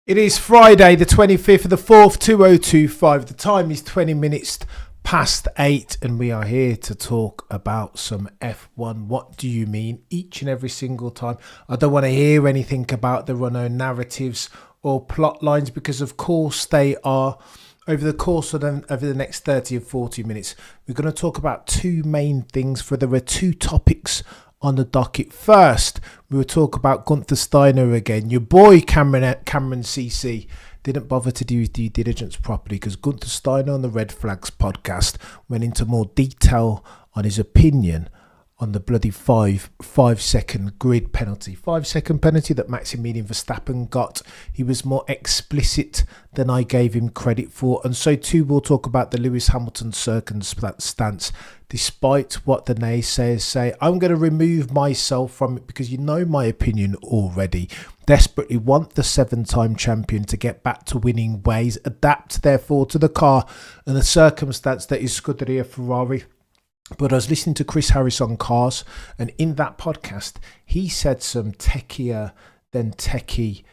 It is Friday, the 25th of the 4th, 2025. The time is 20 minutes past 8, and we are here to talk about some F1. What do you mean? Each and every single time. I don't want to hear anything about the run-on narratives or plot lines, because of course they are. Over the course of over the next 30 or 40 minutes, we're going to talk about two main things, for there are two topics on the docket. First, we will talk about Gunther Steiner again. Your boy Cameron CC didn't bother to do his due diligence properly, because Gunther Steiner on the Red Flags podcast went into more detail on his opinion on the bloody 5-second grid penalty. 5-second penalty that Maximilian Verstappen got. He was more explicit than I gave him credit for. And so too, we'll talk about the Lewis Hamilton circumstance. Despite what the naysayers say, I'm going to remove myself from it, because you know my opinion already. Desperately want the 7-time champion to get back to winning ways. Adapt, therefore, to the car and the circumstance that is Scuderia Ferrari. But I was listening to Chris Harris on Cars, and in that podcast, he said some techier than techie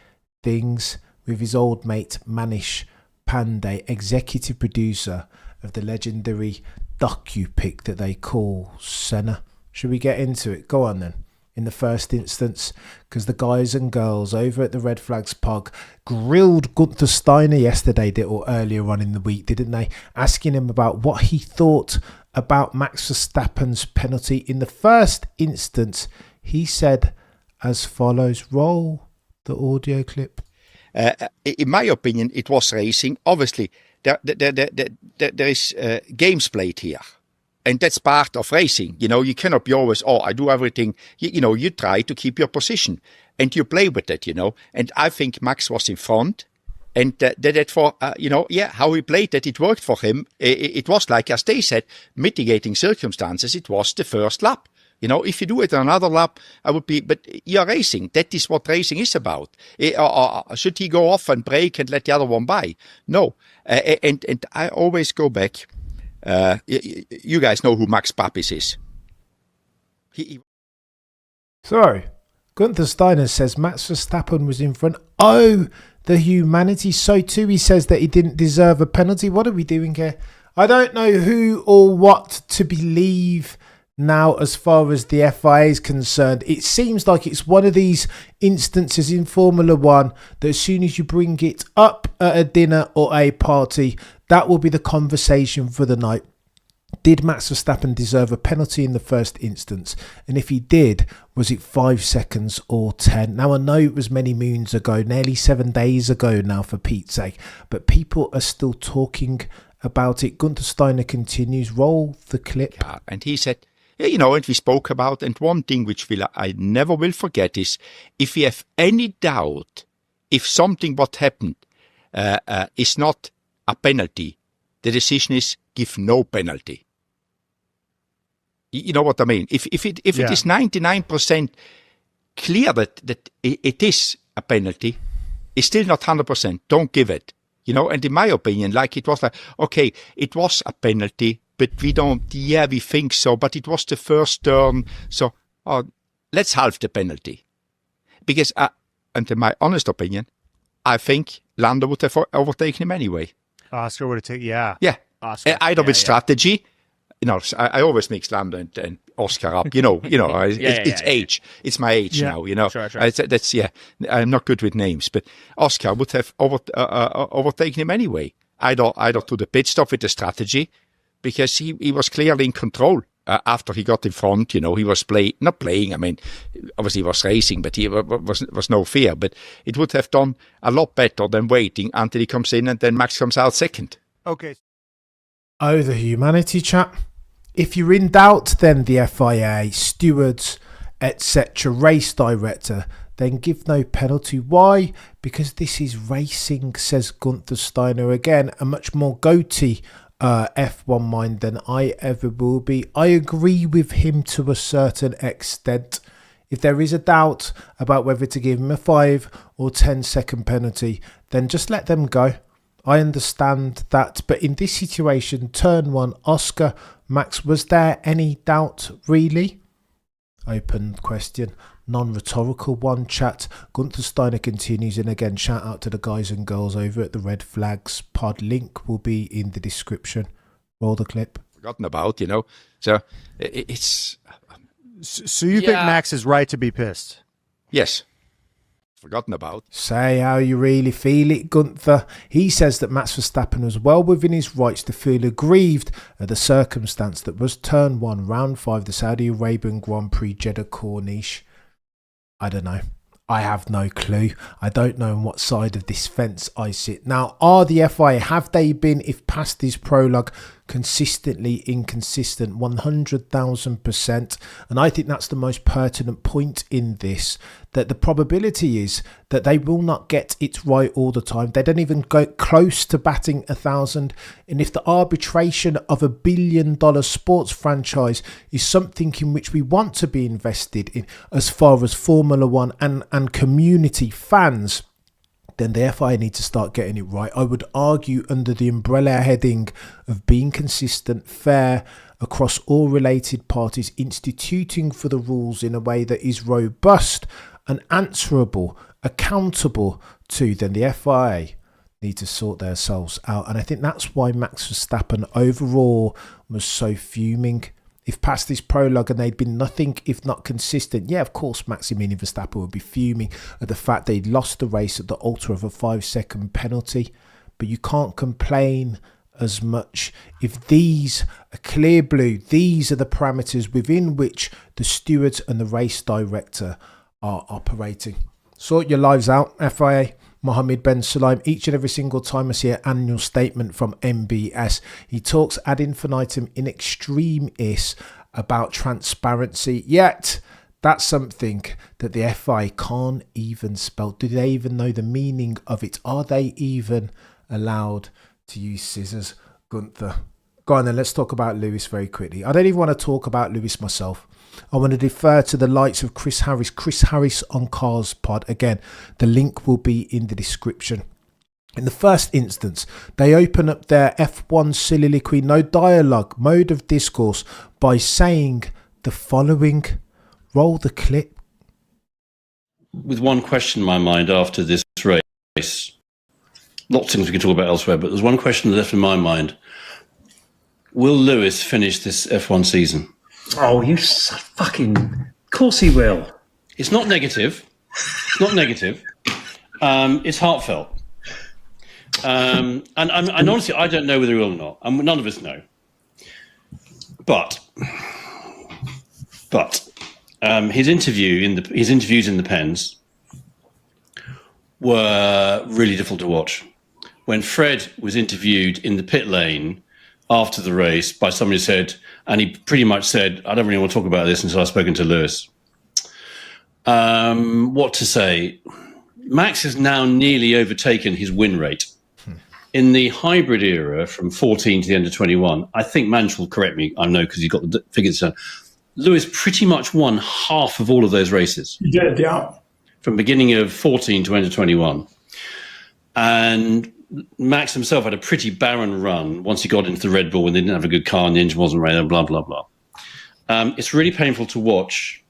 things with his old mate Manish Pande, executive producer of the legendary docu-pic that they call Senna. Should we get into it? Go on then. In the first instance, because the guys and girls over at the Red Flags Pod grilled Gunther Steiner yesterday, or earlier on in the week, didn't they? Asking him about what he thought about Max Verstappen's penalty. In the first instance, he said as follows. Roll the audio clip. In my opinion, it was racing. Obviously, there is games played here. And that's part of racing. You know, you cannot be always, I do everything. You try to keep your position and you play with it, And I think Max was in front. And that for, how he played that, it worked for him. It was like, as they said, mitigating circumstances. It was the first lap. If you do it another lap, I would be, but you're racing. That is what racing is about. Should he go off and brake and let the other one by? No. And I always go back. You guys know who Max Papis is. So, Gunther Steiner says Max Verstappen was in front. Oh, the humanity. So too, he says that he didn't deserve a penalty. What are we doing here? I don't know who or what to believe now as far as the FIA is concerned. It seems like it's one of these instances in Formula One that as soon as you bring it up at a dinner or a party, that will be the conversation for the night. Did Max Verstappen deserve a penalty in the first instance? And if he did, was it 5 seconds or 10? Now, I know it was many moons ago, nearly 7 days ago now, for Pete's sake, but people are still talking about it. Gunther Steiner continues. Roll the clip. Yeah, and he said, and we spoke about, and one thing which I never will forget is, if we have any doubt if something what happened is not a penalty, the decision is give no penalty. You know what I mean? If it is 99% clear that it is a penalty, it's still not 100%. Don't give it. And in my opinion, like it was like, okay, it was a penalty, but we think so, but it was the first turn. So let's halve the penalty. Because, and in my honest opinion, I think Lando would have overtaken him anyway. Oscar would have taken, yeah. Yeah. Oscar. Either with strategy. I always mix Lando and Oscar up. It's age. It's my age now. Sure. That's I'm not good with names, but Oscar would have overtaken him anyway. Either to the pit stop with the strategy, because he was clearly in control after he got in front. He was not playing. I mean, obviously he was racing, but he was no fear. But it would have done a lot better than waiting until he comes in and then Max comes out second. Okay. Oh, the humanity chat. If you're in doubt, then the FIA, stewards, etc., race director, then give no penalty. Why? Because this is racing, says Gunther Steiner. Again, a much more goatee F1 mind than I ever will be. I agree with him to a certain extent. If there is a doubt about whether to give him a 5 or 10 second penalty, then just let them go. I understand that, but in this situation, turn 1, Oscar, Max, was there any doubt really? Open question. non-rhetorical one, chat. Gunther Steiner continues, and again, shout out to the guys and girls over at the Red Flags pod. Link will be in the description. Roll the clip. Forgotten about, So it's... So you think Max is right to be pissed? Yes. Forgotten about. Say how you really feel it, Gunther. He says that Max Verstappen was well within his rights to feel aggrieved at the circumstance that was turn 1, round 5, the Saudi Arabian Grand Prix Jeddah Corniche. I don't know. I have no clue. I don't know on what side of this fence I sit. Now, are the FIA, have they been, if past this prologue, consistently inconsistent? 100,000%. And I think that's the most pertinent point in this, that the probability is that they will not get it right all the time. They don't even go close to batting 1,000. And if the arbitration of $1 billion sports franchise is something in which we want to be invested in as far as Formula One and community fans, then the FIA need to start getting it right. I would argue under the umbrella heading of being consistent, fair across all related parties, instituting for the rules in a way that is robust and answerable, accountable to, then the FIA need to sort themselves out. And I think that's why Max Verstappen overall was so fuming. If past this prologue and they'd been nothing if not consistent, yeah, of course Maximilian Verstappen would be fuming at the fact they'd lost the race at the altar of a 5-second penalty. But you can't complain as much if these are clear blue, these are the parameters within which the stewards and the race director are operating. Sort your lives out, FIA. Mohammed Ben Sulayem. Each and every single time I see an annual statement from MBS, he talks ad infinitum in extremis about transparency, yet that's something that the FI can't even spell. Do they even know the meaning of it? Are they even allowed to use scissors? Gunther, go on then, let's talk about Lewis very quickly. I don't even want to talk about Lewis myself. I want to defer to the likes of Chris Harris on Cars Pod. Again, the link will be in the description. In the first instance, they open up their F1 soliloquy, no dialogue, mode of discourse by saying the following. Roll the clip. With one question in my mind after this race, lots of things we can talk about elsewhere, but there's one question left in my mind. Will Lewis finish this F1 season? Oh, you fucking... Of course he will. It's not negative. It's not negative. It's heartfelt. And honestly, I don't know whether he will or not. None of us know. But his interviews in the pens were really difficult to watch. When Fred was interviewed in the pit lane after the race by somebody who said, and he pretty much said, I don't really want to talk about this until I've spoken to Lewis. What to say? Max has now nearly overtaken his win rate. In the hybrid era from 14 to the end of 21, I think Manish will correct me, I know because he got the figures down. Lewis pretty much won half of all of those races. He did, yeah. From beginning of 14 to end of 21. And Max himself had a pretty barren run once he got into the Red Bull when they didn't have a good car and the engine wasn't ready, blah, blah, blah. It's really painful to watch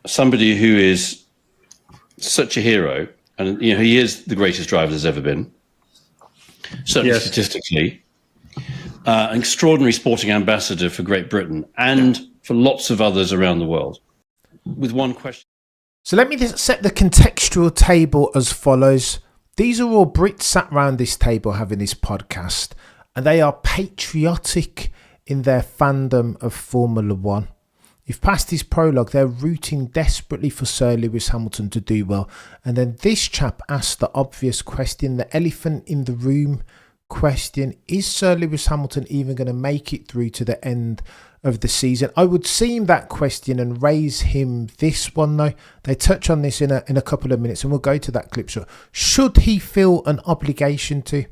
somebody who is such a hero, and he is the greatest driver there's ever been, certainly statistically, an extraordinary sporting ambassador for Great Britain and for lots of others around the world. With one question. So let me set the contextual table as follows. These are all Brits sat around this table having this podcast, and they are patriotic in their fandom of Formula One. If past his prologue, they're rooting desperately for Sir Lewis Hamilton to do well. And then this chap asked the obvious question, the elephant in the room question. Is Sir Lewis Hamilton even going to make it through to the end of the season? I would seem that question and raise him this one though. They touch on this in a couple of minutes and we'll go to that clip. So should he feel an obligation to?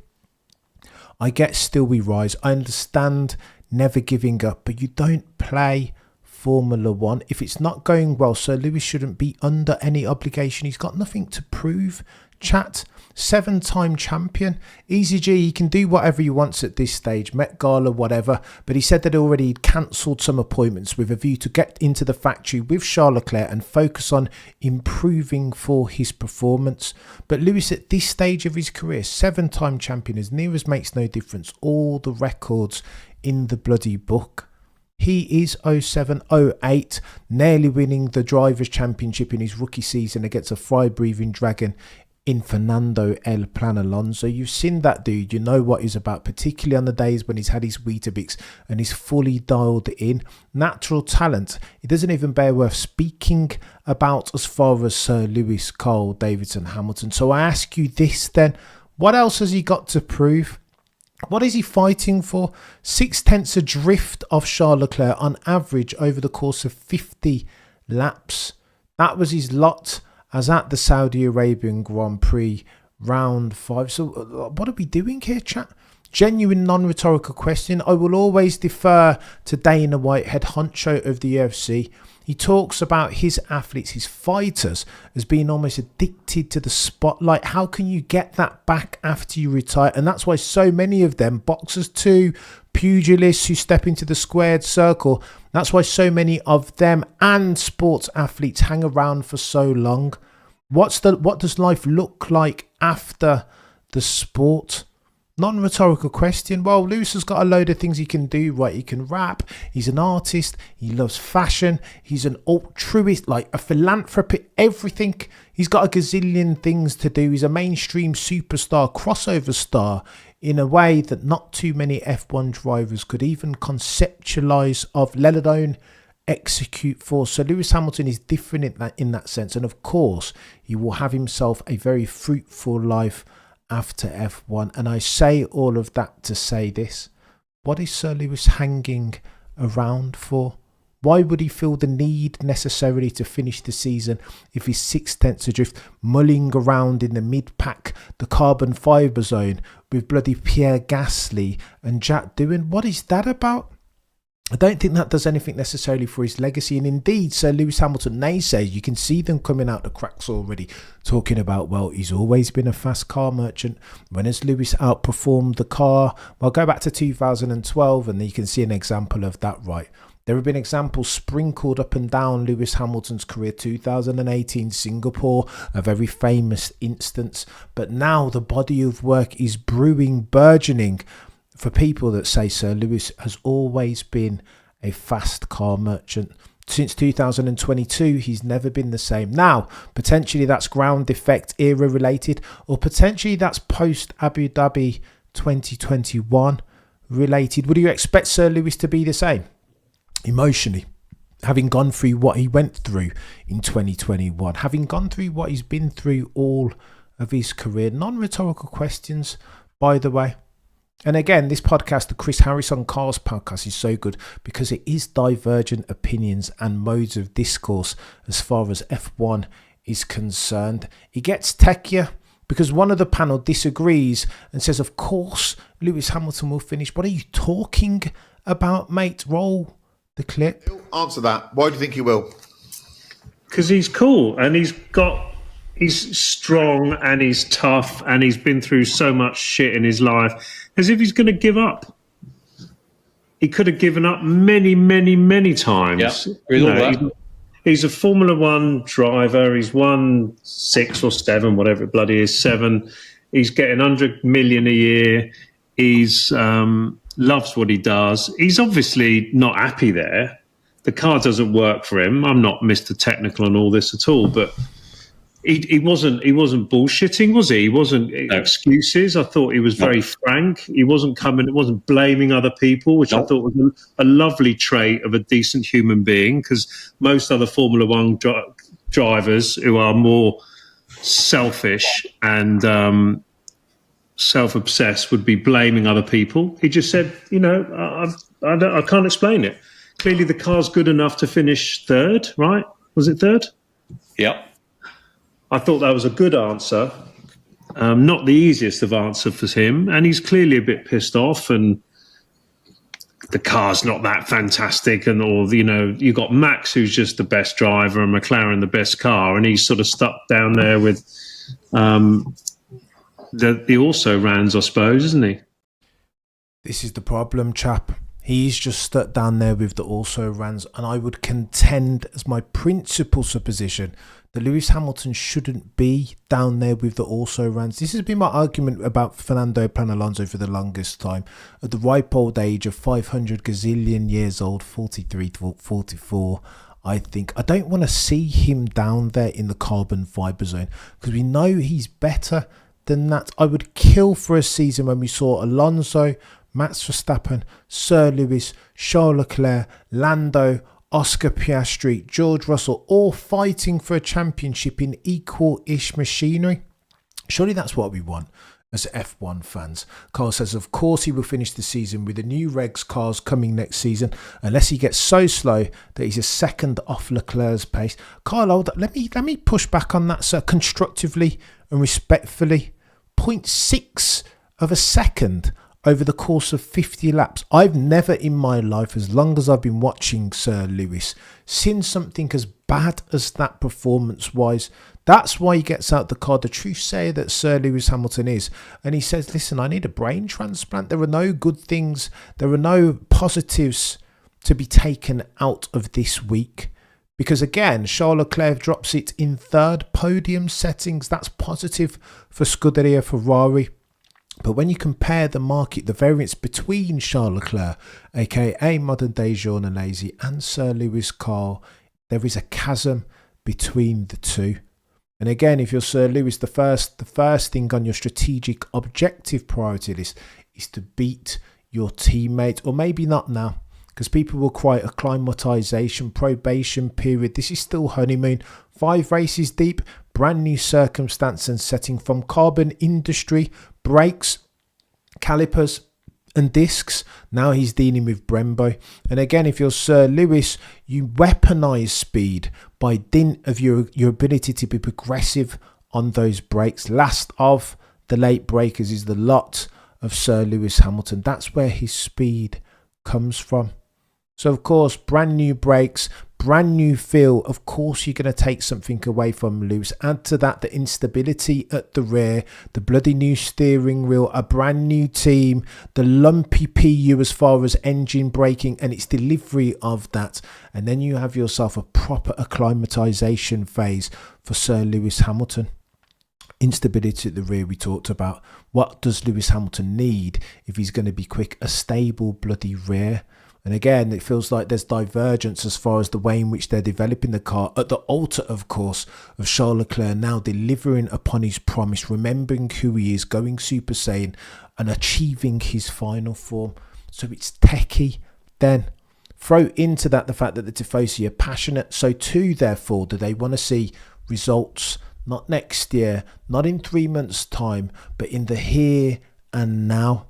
I get still we rise. I understand never giving up, but you don't play Formula One if it's not going well. So Lewis shouldn't be under any obligation. He's got nothing to prove chat. 7-time champion. Easy G, he can do whatever he wants at this stage, Met Gala, whatever, but he said that already he'd cancelled some appointments with a view to get into the factory with Charles Leclerc and focus on improving for his performance. But Lewis, at this stage of his career, 7-time champion, as near as makes no difference, all the records in the bloody book. He is 07-08, nearly winning the Drivers' Championship in his rookie season against a fire-breathing dragon in Fernando El Plan Alonso. You've seen that dude, you know what he's about, particularly on the days when he's had his Weetabix and he's fully dialed in. Natural talent, it doesn't even bear worth speaking about as far as Sir Lewis, Carl, Davidson, Hamilton. So I ask you this then, what else has he got to prove? What is he fighting for? 0.6 adrift of Charles Leclerc on average over the course of 50 laps. That was his lot as at the Saudi Arabian Grand Prix round 5. So what are we doing here, chat? Genuine non-rhetorical question. I will always defer to Dana White, head honcho of the UFC. He talks about his athletes, his fighters, as being almost addicted to the spotlight. How can you get that back after you retire? And that's why so many of them, boxers too, pugilists who step into the squared circle, that's why so many of them and sports athletes hang around for so long. What does life look like after the sport? Non-rhetorical question. Well, Lewis has got a load of things he can do, right? He can rap, he's an artist, he loves fashion, he's an altruist, like a philanthropist, everything. He's got a gazillion things to do. He's a mainstream superstar, crossover star, in a way that not too many F1 drivers could even conceptualize of, let alone execute for. So Lewis Hamilton is different in that sense. And of course, he will have himself a very fruitful life after F1. And I say all of that to say this. What is Sir Lewis hanging around for? Why would he feel the need necessarily to finish the season if he's 0.6 adrift, mulling around in the mid-pack, the carbon fibre zone with bloody Pierre Gasly and Jack Doohan? What is that about? I don't think that does anything necessarily for his legacy. And indeed, Sir Lewis Hamilton naysays, you can see them coming out the cracks already, talking about, well, he's always been a fast car merchant. When has Lewis outperformed the car? Well, go back to 2012 and you can see an example of that, right? There have been examples sprinkled up and down Lewis Hamilton's career. 2018 Singapore, a very famous instance. But now the body of work is brewing, burgeoning, for people that say Sir Lewis has always been a fast car merchant. Since 2022, he's never been the same. Now, potentially that's ground effect era related, or potentially that's post Abu Dhabi 2021 related. Would you expect Sir Lewis to be the same emotionally, having gone through what he went through in 2021, having gone through what he's been through all of his career? Non-rhetorical questions, by the way. And again, this podcast, the Chris Harris on Cars podcast, is so good because it is divergent opinions and modes of discourse as far as F1 is concerned. It gets techier because one of the panel disagrees and says, of course, Lewis Hamilton will finish. What are you talking about, mate? Roll the clip. Answer that. Why do you think he will? Because he's cool and he's strong and he's tough and he's been through so much shit in his life, as if he's going to give up. He could have given up many, many, many times. Yeah, he's a Formula One driver. He's won 6 or 7, whatever it bloody is, 7. He's getting 100 million a year. He's loves what he does. He's obviously not happy there. The car doesn't work for him. I'm not Mr. Technical on all this at all, but he wasn't bullshitting, was he? He wasn't excuses. I thought he was very frank. He wasn't blaming other people, which I thought was a lovely trait of a decent human being, because most other Formula One drivers who are more selfish and self-obsessed would be blaming other people. He just said, I can't explain it. Clearly the car's good enough to finish third, right? Was it third? Yep. I thought that was a good answer. Not the easiest of answer for him. And he's clearly a bit pissed off and the car's not that fantastic. You got Max, who's just the best driver, and McLaren the best car. And he's sort of stuck down there with the also rans, I suppose, isn't he? This is the problem, chap. He's just stuck down there with the also rans, and I would contend as my principal supposition that Lewis Hamilton shouldn't be down there with the also rans. This has been my argument about Fernando Alonso for the longest time. At the ripe old age of 500 gazillion years old, 43 to 44, I don't want to see him down there in the carbon fibre zone, because we know he's better than that. I would kill for a season when we saw Alonso, Max Verstappen, Sir Lewis, Charles Leclerc, Lando, Oscar Piastri, George Russell, all fighting for a championship in equal-ish machinery. Surely that's what we want as F1 fans. Carl says, of course he will finish the season with the new regs cars coming next season, unless he gets so slow that he's a second off Leclerc's pace. Carl, let me push back on that, sir, constructively and respectfully. 0.6 of a second over the course of 50 laps. I've never in my life, as long as I've been watching Sir Lewis, seen something as bad as that performance-wise. That's why he gets out the car, the true sayer that Sir Lewis Hamilton is. And he says, listen, I need a brain transplant. There are no good things. There are no positives to be taken out of this week. Because again, Charles Leclerc drops it in third podium settings. That's positive for Scuderia Ferrari. But when you compare the market, the variance between Charles Leclerc, aka modern day Jean Alesi, and Sir Lewis Carl, there is a chasm between the two. And again, if you're Sir Lewis, the first thing on your strategic objective priority list is to beat your teammate, or maybe not now, because people will cry acclimatization, probation period. This is still honeymoon. 5 races deep, brand new circumstance and setting from carbon industry, brakes, calipers and discs. Now he's dealing with Brembo. And again, if you're Sir Lewis, you weaponize speed by dint of your ability to be progressive on those brakes. Last of the late breakers is the lot of Sir Lewis Hamilton. That's where his speed comes from. So, of course, brand new brakes, brand new feel. Of course, you're going to take something away from Lewis. Add to that the instability at the rear, the bloody new steering wheel, a brand new team, the lumpy PU as far as engine braking and its delivery of that. And then you have yourself a proper acclimatization phase for Sir Lewis Hamilton. Instability at the rear we talked about. What does Lewis Hamilton need if he's going to be quick? A stable bloody rear. And again, it feels like there's divergence as far as the way in which they're developing the car at the altar, of course, of Charles Leclerc now delivering upon his promise, remembering who he is, going Super Saiyan and achieving his final form. So it's Techy then. Throw into that the fact that the Tifosi are passionate. So too, therefore, do they want to see results, not next year, not in 3 months' time, but in the here and now.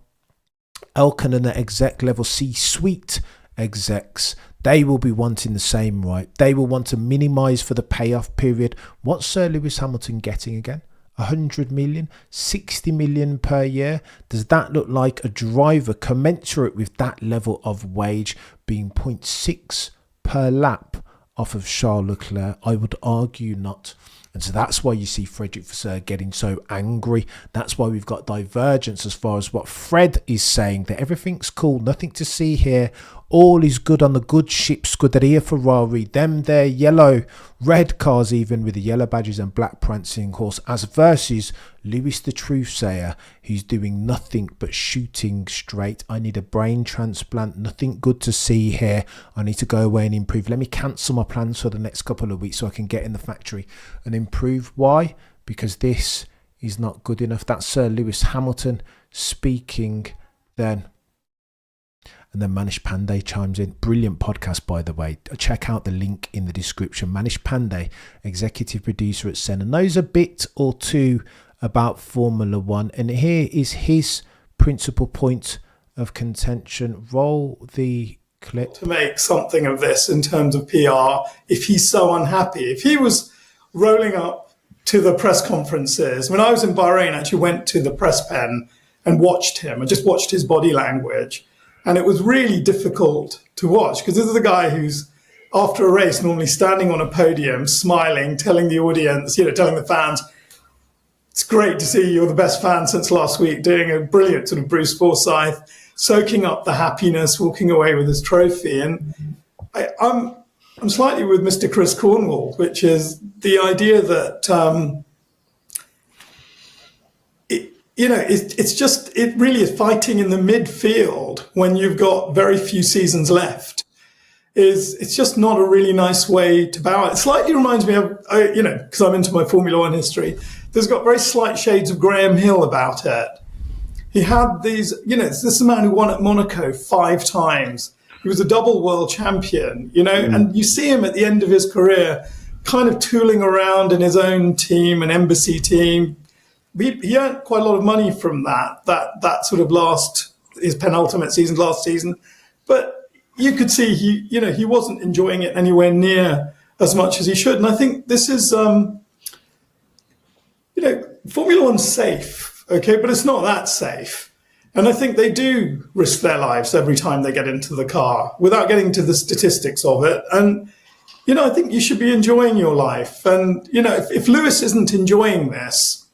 Elkan and the exec level C-suite execs, they will be wanting the same, right? They will want to minimise for the payoff period. What's Sir Lewis Hamilton getting again? 100 million, 60 million per year? Does that look like a driver commensurate with that level of wage being 0.6 per lap off of Charles Leclerc? I would argue not. And so that's why you see Frederick Vasseur getting so angry. That's why we've got divergence as far as what Fred is saying, that everything's cool, nothing to see here. All is good on the good ship Scuderia Ferrari. Them their yellow, red cars even with the yellow badges and black prancing horse, as versus Lewis the Truthsayer, who's doing nothing but shooting straight. I need a brain transplant. Nothing good to see here. I need to go away and improve. Let me cancel my plans for the next couple of weeks so I can get in the factory and improve. Why? Because this is not good enough. That's Sir Lewis Hamilton speaking then. And then Manish Pande chimes in. Brilliant podcast, by the way. Check out the link in the description. Manish Pande, executive producer at Senna, knows a bit or two about Formula One. And here is his principal point of contention. Roll the clip. To make something of this in terms of PR, if he's so unhappy. If he was rolling up to the press conferences, when I was in Bahrain, I actually went to the press pen and watched him. I just watched his body language. And it was really difficult to watch because this is a guy who's, after a race, normally standing on a podium, smiling, telling the audience, telling the fans, it's great to see you're the best fan since last week, doing a brilliant sort of Bruce Forsyth, soaking up the happiness, walking away with his trophy. And I'm slightly with Mr. Chris Cornwall, which is the idea that, it really is fighting in the midfield when you've got very few seasons left. It's just not a really nice way to bow out. It slightly reminds me of, because I'm into my Formula One history, there's got very slight shades of Graham Hill about it. He had these, this is a man who won at Monaco 5 times. He was a double world champion, and you see him at the end of his career kind of tooling around in his own team, an embassy team. He earned quite a lot of money from that sort of his penultimate season, last season. But you could see he wasn't enjoying it anywhere near as much as he should. And I think this is, Formula One's safe, okay, but it's not that safe. And I think they do risk their lives every time they get into the car without getting to the statistics of it. And, I think you should be enjoying your life. And, if Lewis isn't enjoying this,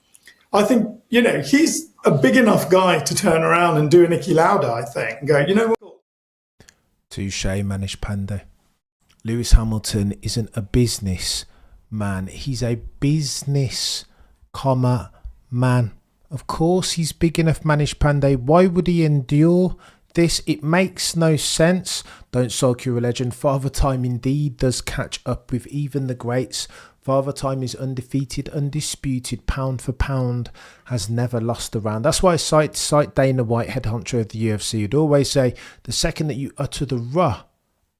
I think, he's a big enough guy to turn around and do a Niki Lauda, I think, and go, you know what? Touche, Manish Pande. Lewis Hamilton isn't a business man. He's a business, man. Of course he's big enough, Manish Pande. Why would he endure this? It makes no sense. Don't sulk, you're a legend. Father Time indeed does catch up with even the greats. Father Time is undefeated, undisputed, pound for pound, has never lost a round. That's why I cite Dana White, head honcho of the UFC, would always say, the second that you utter the "ruh"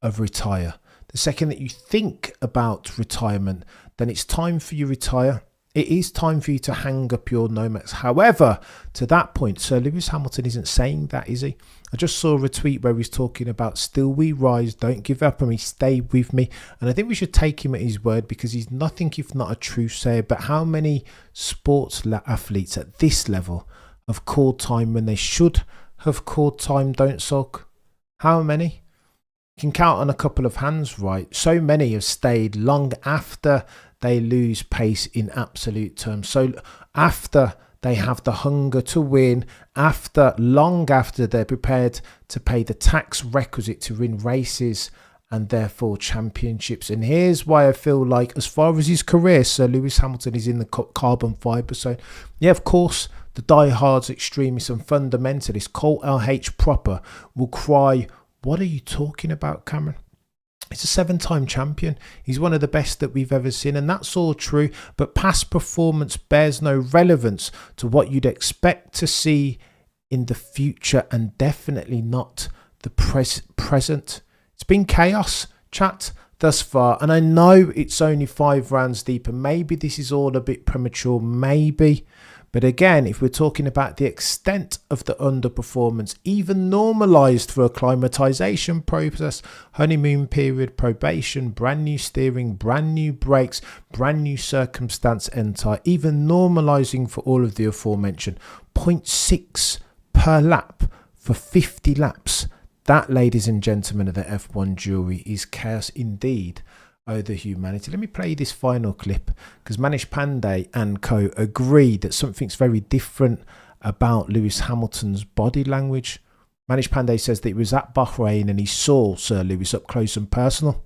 of retire, the second that you think about retirement, then it's time for you to retire. It is time for you to hang up your Nomex. However, to that point, Sir Lewis Hamilton isn't saying that, is he? I just saw a tweet where he's talking about still we rise, don't give up on me, stay with me. And I think we should take him at his word because he's nothing if not a true sayer. But how many sports athletes at this level have called time when they should have called time, don't sulk? How many? You can count on a couple of hands, right? So many have stayed long after they lose pace in absolute terms. So after they have the hunger to win, long after they're prepared to pay the tax requisite to win races and therefore championships. And here's why I feel like, as far as his career, Sir Lewis Hamilton is in the carbon fibre zone. Yeah, of course, the diehards, extremists and fundamentalists, Colt LH proper, will cry, "What are you talking about, Cameron? He's a 7-time champion. He's one of the best that we've ever seen." And that's all true. But past performance bears no relevance to what you'd expect to see in the future, and definitely not the present. It's been chaos, chat, thus far. And I know it's only 5 rounds deep, and maybe this is all a bit premature, maybe. But again, if we're talking about the extent of the underperformance, even normalised for acclimatisation process, honeymoon period, probation, brand new steering, brand new brakes, brand new circumstance enter, even normalising for all of the aforementioned, 0.6 per lap for 50 laps. That, ladies and gentlemen of the F1 jury, is chaos indeed. Oh, the humanity. Let me play this final clip because Manish Pande and co agree that something's very different about Lewis Hamilton's body language. Manish Pande says that he was at Bahrain and he saw Sir Lewis up close and personal.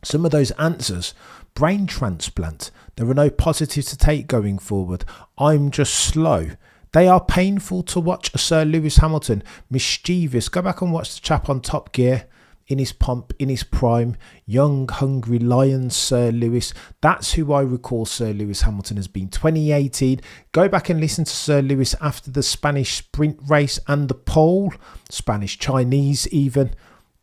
Some of those answers, brain transplant. There are no positives to take going forward. I'm just slow. They are painful to watch. Sir Lewis Hamilton, mischievous. Go back and watch the chap on Top Gear. In his pomp, in his prime, young, hungry lion, Sir Lewis. That's who I recall Sir Lewis Hamilton has been. 2018. Go back and listen to Sir Lewis after the Spanish sprint race and the pole. Spanish, Chinese even.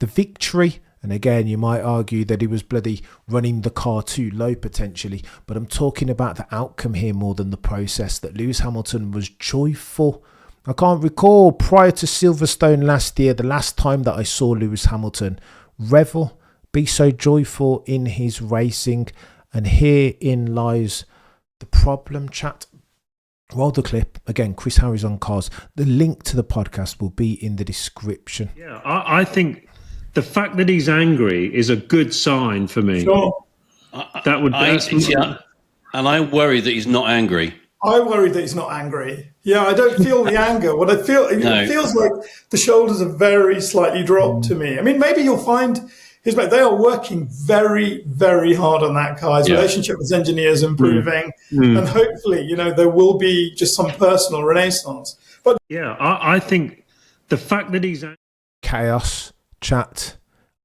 The victory. And again, you might argue that he was bloody running the car too low potentially. But I'm talking about the outcome here more than the process. That Lewis Hamilton was joyful. I can't recall prior to Silverstone last year, the last time that I saw Lewis Hamilton revel, be so joyful in his racing. And herein lies the problem, chat. Roll the clip. Again, Chris Harris on Cars. The link to the podcast will be in the description. Yeah, I think the fact that he's angry is a good sign for me. Sure. That would be... And I worry that he's not angry. I worry that he's not angry. Yeah, I don't feel the anger. What I feel, No. it feels like the shoulders are very slightly dropped to me. I mean, maybe you'll find they are working very, very hard on that car. His relationship with engineers improving, and hopefully, there will be just some personal renaissance. But yeah, I think the fact that he's Chaos chat.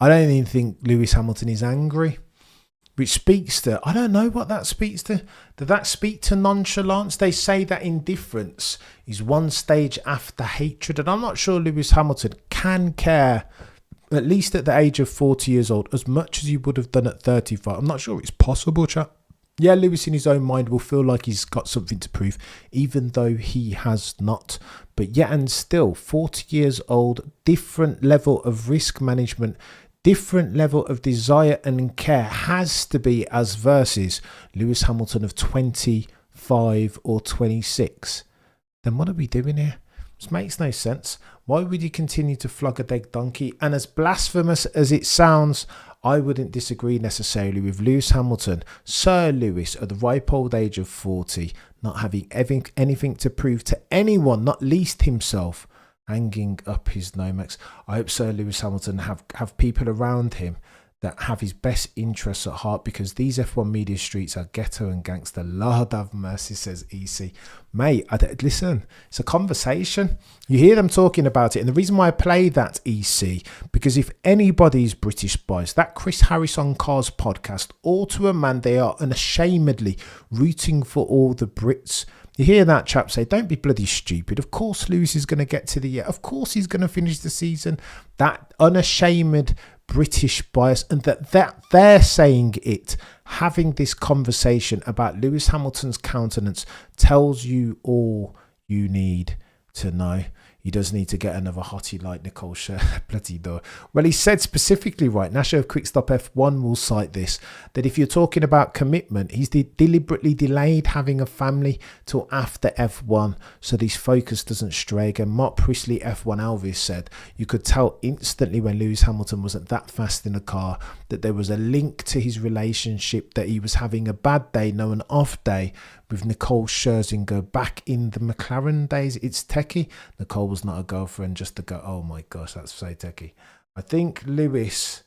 I don't even think Lewis Hamilton is angry. Which speaks to, I don't know what that speaks to. Did that speak to nonchalance? They say that indifference is one stage after hatred. And I'm not sure Lewis Hamilton can care, at least at the age of 40 years old, as much as he would have done at 35. I'm not sure it's possible, chat. Yeah, Lewis in his own mind will feel like he's got something to prove, even though he has not. But yet and still, 40 years old, different level of risk management, different level of desire and care has to be as versus Lewis Hamilton of 25 or 26. Then what are we doing here? This makes no sense. Why would you continue to flog a dead donkey? And as blasphemous as it sounds, I wouldn't disagree necessarily with Lewis Hamilton, Sir Lewis, at the ripe old age of 40, not having anything to prove to anyone, not least himself, hanging up his Nomex. I hope Sir Lewis Hamilton have people around him that have his best interests at heart, because these F1 media streets are ghetto and gangster. Lord have mercy, says EC. Mate, listen, it's a conversation. You hear them talking about it. And the reason why I play that, EC, because if anybody's British biased, that Chris Harris on Cars podcast, all to a man, they are unashamedly rooting for all the Brits. You hear that chap say, don't be bloody stupid. Of course Lewis is going to get to the year. Of course he's going to finish the season. That unashamed British bias, and that they're saying it, having this conversation about Lewis Hamilton's countenance, tells you all you need to know. He does need to get another hottie like Nicole Scher. Bloody door. Well, he said specifically, right, Nasher of Quickstop F1 will cite this, that if you're talking about commitment, he's deliberately delayed having a family till after F1 so this focus doesn't stray again. Mark Priestley, F1 Elvis, said you could tell instantly when Lewis Hamilton wasn't that fast in the car that there was a link to his relationship, that he was having a bad day, no, an off day with Nicole Scherzinger back in the McLaren days. It's Techy. Nicole was not a girlfriend, just a girl. Oh my gosh, that's so Techy. I think Lewis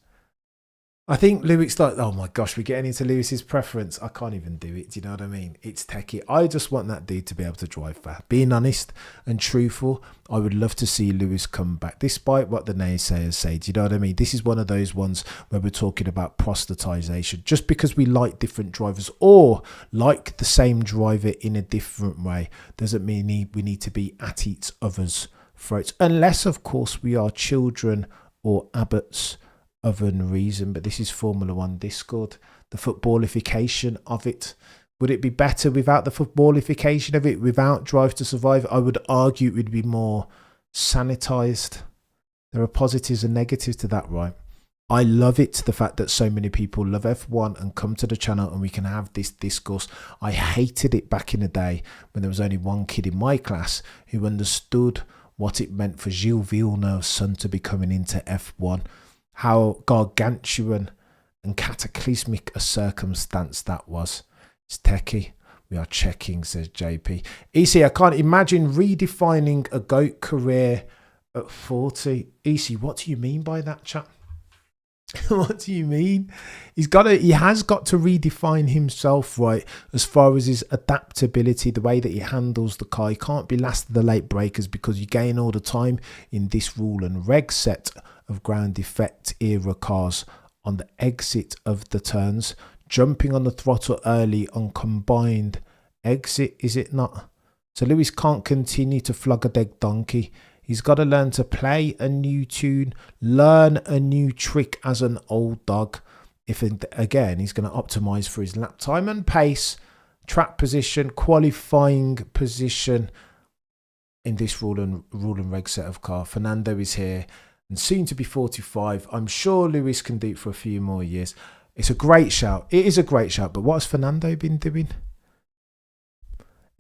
like, oh my gosh, we're getting into Lewis's preference. I can't even do it. Do you know what I mean? It's Techy. I just want that dude to be able to drive fast. Being honest and truthful, I would love to see Lewis come back, despite what the naysayers say. Do you know what I mean? This is one of those ones where we're talking about proselytization. Just because we like different drivers or like the same driver in a different way doesn't mean we need to be at each other's throats. Unless, of course, we are children or abbots of unreason. But this is Formula One Discord, the footballification of it. Would it be better without the footballification of it, without Drive to Survive? I would argue it would be more sanitized. There are positives and negatives to that, right? I love it, the fact that so many people love F1 and come to the channel and we can have this discourse. I hated it back in the day when there was only one kid in my class who understood what it meant for Gilles Villeneuve's son to be coming into F1. How gargantuan and cataclysmic a circumstance that was. It's Techy. We are checking, says JP. EC, I can't imagine redefining a GOAT career at 40. EC, what do you mean by that, chap? What do you mean? He has got to redefine himself, right, as far as his adaptability, the way that he handles the car. He can't be last of the late breakers, because you gain all the time in this rule and reg set of ground effect era cars on the exit of the turns, jumping on the throttle early on combined exit, is it not? So Lewis can't continue to flog a dead donkey. He's got to learn to play a new tune, learn a new trick as an old dog. If again, he's going to optimize for his lap time and pace, track position, qualifying position in this rule and reg set of car. Fernando is here and soon to be 45. I'm sure Lewis can do it for a few more years. It's a great shout. It is a great shout. But what has Fernando been doing?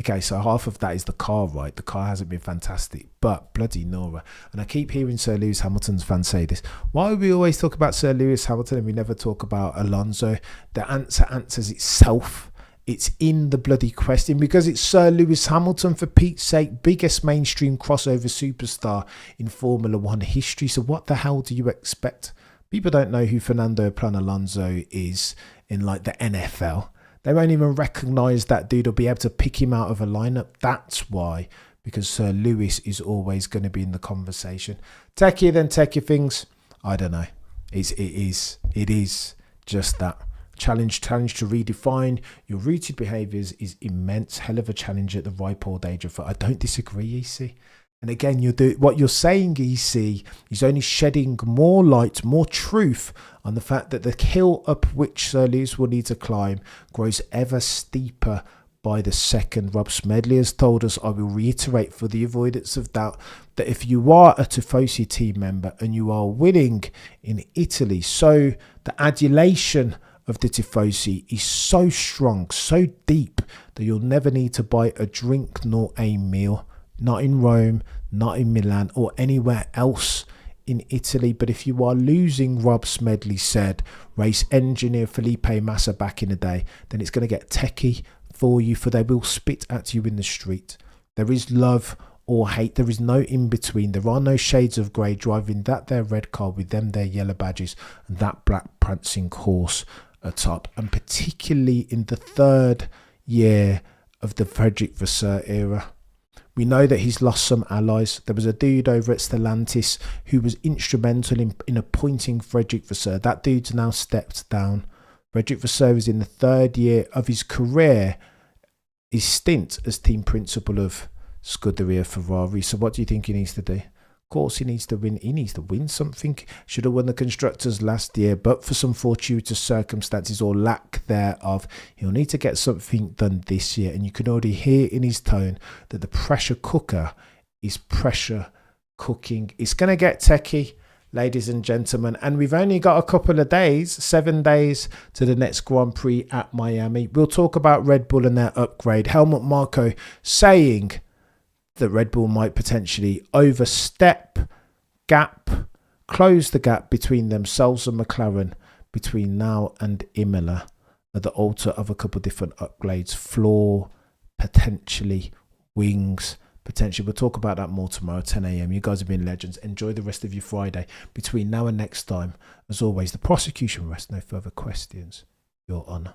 Okay, so half of that is the car, right? The car hasn't been fantastic, but bloody Nora. And I keep hearing Sir Lewis Hamilton's fans say this. Why do we always talk about Sir Lewis Hamilton and we never talk about Alonso? The answer answers itself It's in the bloody question because it's Sir Lewis Hamilton, for Pete's sake, biggest mainstream crossover superstar in Formula One history. So what the hell do you expect? People don't know who Fernando Alonso is in like the NFL. They won't even recognise that dude or be able to pick him out of a lineup. That's why, because Sir Lewis is always going to be in the conversation. Techy then Techy things. I don't know. It is just that. Challenge to redefine your rooted behaviours is immense. Hell of a challenge at the ripe old age of. I don't disagree, EC. And again, what you're saying, EC, is only shedding more light, more truth on the fact that the hill up which Sir Lewis will need to climb grows ever steeper by the second. Rob Smedley has told us, I will reiterate for the avoidance of doubt, that if you are a Tifosi team member and you are winning in Italy, so the adulation of the Tifosi is so strong, so deep, that you'll never need to buy a drink nor a meal. Not in Rome, not in Milan or anywhere else in Italy. But if you are losing, Rob Smedley said, race engineer Felipe Massa back in the day, then it's going to get techie for you, for they will spit at you in the street. There is love or hate. There is no in between. There are no shades of grey driving that their red car with them their yellow badges and that black prancing horse atop. And particularly in the third year of the Frederick Vasseur era. We know that he's lost some allies. There was a dude over at Stellantis who was instrumental in appointing Frederick Vasseur. That dude's now stepped down. Frederick Vasseur is in the third year of his career, his stint as team principal of Scuderia Ferrari. So what do you think he needs to do? Of course, he needs to win. He needs to win something. Should have won the Constructors last year, but for some fortuitous circumstances or lack thereof, he'll need to get something done this year. And you can already hear in his tone that the pressure cooker is pressure cooking. It's going to get techie, ladies and gentlemen. And we've only got a couple of days, 7 days to the next Grand Prix at Miami. We'll talk about Red Bull and their upgrade. Helmut Marko saying that Red Bull might potentially close the gap between themselves and McLaren between now and Imola at the altar of a couple of different upgrades, floor, potentially wings, potentially. We'll talk about that more tomorrow, 10 a.m. You guys have been legends. Enjoy the rest of your Friday. Between now and next time, as always, the prosecution rests no further questions. Your Honour.